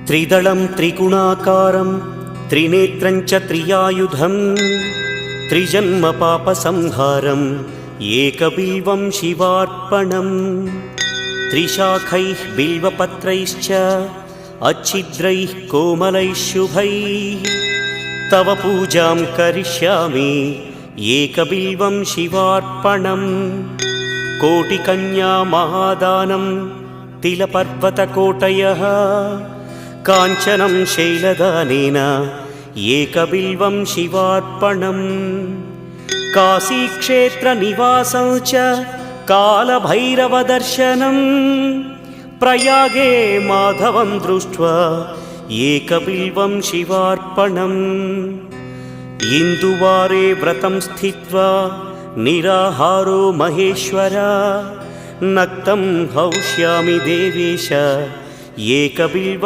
त्रिदलं त्रिगुणाकारं त्रिनेत्रं च त्रियायुधं त्रिजन्म पापसंहारम् एकबिल्वं शिवार्पणम् त्रिशाखैः बिल्वपत्रैश्च अच्छिद्रैः कोमलैः शुभैः तव पूजां करिष्यामि एकबिल्वं शिवार्पणम् कोटिकन्या महादानं तिलपर्वतकोटयः काञ्चनं शैलदानेन एकबिल्वं शिवार्पणम् काशीक्षेत्रनिवासं च कालभैरवदर्शनं प्रयागे माधवं दृष्ट्वा एकबिल्वं शिवार्पणम् इन्दुवारे व्रतं स्थित्वा निराहारो महेश्वर नक्तं हौष्यामि देवेश एकबिल्वं